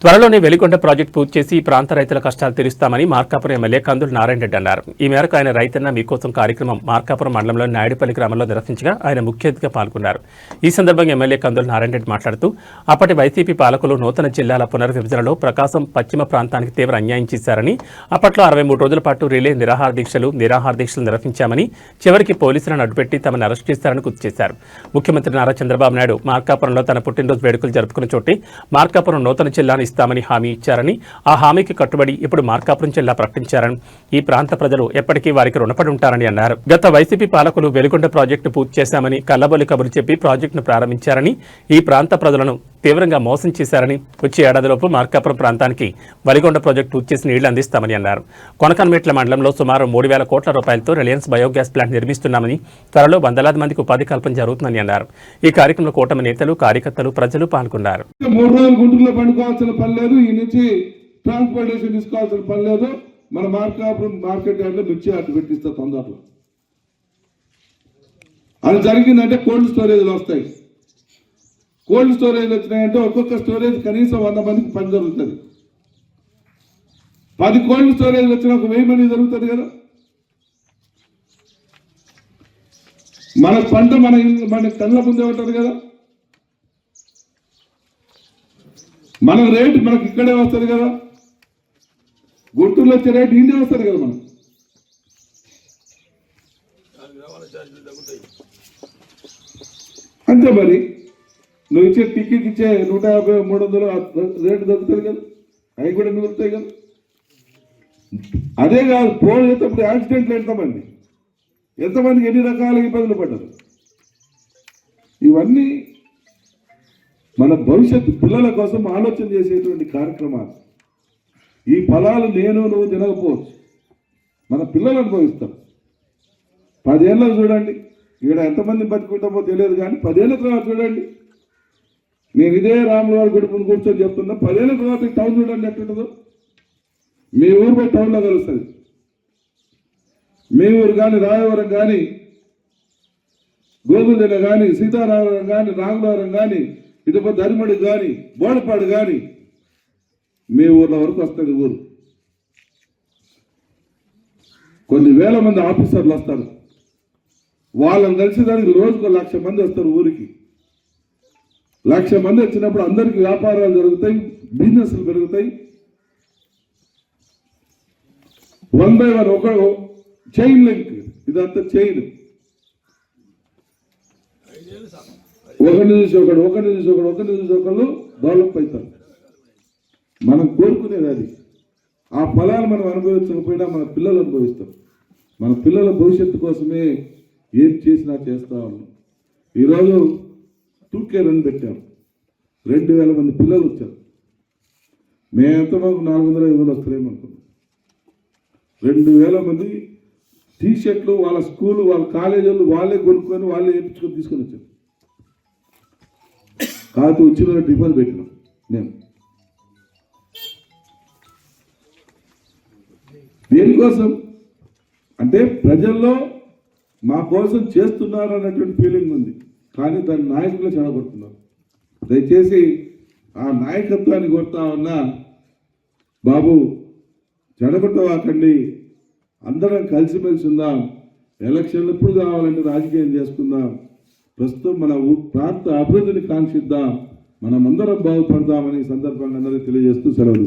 త్వరలోనే వెలిగొండ ప్రాజెక్టు పూర్తి చేసి ఈ ప్రాంత రైతుల కష్టాలు తీరుస్తామని మార్కాపురం ఎమ్మెల్యే కందుల నారాయణ రెడ్డి అన్నారు. ఈ మేరకు ఆయన రైతన్న మీకోసం కార్యక్రమం మార్కాపురం మండలంలోని నాయుడుపల్లి గ్రామంలో నిర్వహించగా ఆయన ముఖ్య అతిథిగా పాల్గొన్నారు. ఈ సందర్భంగా ఎమ్మెల్యే కందుల నారాయణ రెడ్డి మాట్లాడుతూ అప్పటి వైసీపీ పాలకులు నూతన జిల్లాల పునర్విభజనలో ప్రకాశం పశ్చిమ ప్రాంతానికి తీవ్ర అన్యాయం చేశారని, అప్పట్లో 63 రోజుల పాటు రిలే నిరాహార దీక్షలు నిర్వహించామని, చివరికి పోలీసులను అడ్డుపెట్టి తమను అరెస్ట్ చేశారని గుర్తు చేశారు. ముఖ్యమంత్రి నారా చంద్రబాబు నాయుడు మార్కాపురంలో తన పుట్టినరోజు వేడుకలు జరుపుకున్న చోటే మార్కాపురం నూతన జిల్లాను ఇస్తామని హామీ ఇచ్చారని, ఆ హామీకి కట్టుబడి ఇప్పుడు మార్కాపురం జిల్లా ప్రకటించారని, ఈ ప్రాంత ప్రజలు ఎప్పటికీ వారికి రుణపడి ఉంటారని అన్నారు. గత వైసీపీ పాలకులు వెలిగొండ ప్రాజెక్టు పూర్తి చేశామని కల్లబొల్లి కబురు చెప్పి ప్రాజెక్టును ప్రారంభించారని, ఈ ప్రాంత ప్రజలను తీవ్రంగా మోసం చేశారని, వచ్చే ఏడాదిలోపు మార్కాపురం ప్రాంతానికి వెలిగొండ ప్రాజెక్టు పూర్తి చేసి నీళ్లు అందిస్తామని అన్నారు. కొనకన్మెట్ల మండలంలో సుమారు 3,000 కోట్ల రూపాయలతో రిలయన్స్ బయోగ్యాస్ ప్లాంట్ నిర్మిస్తున్నామని, త్వరలో వందలాది మందికి ఉపాధి కల్పన జరుగుతుందని అన్నారు. ఈ కార్యక్రమంలో కూటమి నేతలు, కార్యకర్తలు, ప్రజలు పాల్గొన్నారు. ఈ నుంచి ట్రాన్స్పోర్టేషన్ తీసుకోవాల్సిన పని లేదు. మన మార్కాపురం మార్కెట్ యార్డ్లో మిర్చి అడ్డు పెట్టిస్తా తొందరలో. అది జరిగిందంటే కోల్డ్ స్టోరేజ్లు వస్తాయి. కోల్డ్ స్టోరేజ్ వచ్చినాయంటే ఒక్కొక్క స్టోరేజ్ కనీసం 100 మందికి పని జరుగుతుంది. 10 కోల్డ్ స్టోరేజ్ వచ్చిన ఒక 1000 మంది జరుగుతుంది కదా. మన పంట మన కళ్ళ ముందే ఉంటుంది కదా. మన రేటు మనకి ఇక్కడే వస్తుంది కదా. గుంటూరులో వచ్చే రేటు ఇండే వస్తుంది కదా. మనం అంతే మరి. నువ్వు ఇచ్చే టికెట్ ఇచ్చే 150, 300 రేటు దొరుకుతుంది కదా. అవి కూడా మిగులుతాయి కదా. అదే కాదు, ఫోన్ చేసేటప్పుడు యాక్సిడెంట్లు ఎంతమందికి ఎన్ని రకాల ఇబ్బందులు పడ్డారు. ఇవన్నీ మన భవిష్యత్తు పిల్లల కోసం ఆలోచన చేసేటువంటి కార్యక్రమాలు. ఈ ఫలాలు నువ్వు తినకపోవచ్చు, మన పిల్లలు అనుభవిస్తాం. 10 ఏళ్ళకు చూడండి, ఇక్కడ ఎంతమంది బతుకుంటామో తెలియదు, కానీ 10 ఏళ్ళ తర్వాత చూడండి. నేను ఇదే రాములవారి గుడి ముందు కూర్చొని చెప్తున్నా, 10 ఏళ్ళ తర్వాత టౌన్ చూడండి ఎట్లుంటుందో. మీ ఊరు పోయి టౌన్లో కలుస్తుంది. మీ ఊరు కానీ, రాయవరం కానీ, గోగులదిన కానీ, సీతారామవరం కానీ, రాములవరం కానీ, ఇటు ధర్మడి కానీ, బోడపాడు కానీ, మీ ఊర్ల వరకు వస్తుంది ఊరు. కొన్ని వేల మంది ఆఫీసర్లు వస్తారు. వాళ్ళని కలిసేదానికి రోజుకు 1,00,000 మంది వస్తారు ఊరికి. 1,00,000 మంది వచ్చినప్పుడు అందరికీ వ్యాపారాలు జరుగుతాయి, బిజినెస్లు పెరుగుతాయి. 1 by 1 ఒక చైన్ లింక్. ఇదంతా చైన్. ఒకరిని చూసి ఒకళ్ళు డెవలప్ అవుతారు. మనం కోరుకునేది అది. ఆ ఫలాలు మనం అనుభవించకపోయినా మన పిల్లలు అనుభవిస్తాం. మన పిల్లల భవిష్యత్తు కోసమే ఏం చేసినా చేస్తా ఉన్నాం. ఈరోజు 2K రన్ పెట్టాం. 2,000 మంది పిల్లలు వచ్చారు. మేము ఎంతమంది 400-500 వస్తారేమనుకున్నాం. 2,000 మంది టీషర్ట్లు వాళ్ళ స్కూలు, వాళ్ళ కాలేజీలు వాళ్ళే కొనుక్కొని వాళ్ళే వేయించుకొని తీసుకొని వచ్చారు. కాదు వచ్చిన టిఫిన్ పెట్టినాం మేము. దేనికోసం అంటే ప్రజల్లో మా కోసం చేస్తున్నారు అన్నటువంటి ఫీలింగ్ ఉంది, కానీ దాని నాయకులు చెడగొడుతున్నారు. దయచేసి ఆ నాయకత్వాన్ని కొడతా ఉన్నా, బాబు చెడగొట్టవాకండి, అందరం కలిసిమెలిసి ఉందాం. ఎలక్షన్లు ఎప్పుడు కావాలంటే రాజకీయం చేసుకుందాం. ప్రస్తుతం మన ప్రాంత అభివృద్ధిని కాంక్షిద్దాం. మనమందరం బాగుపడదామని సందర్భంగా అందరికీ తెలియజేస్తూ సెలవు.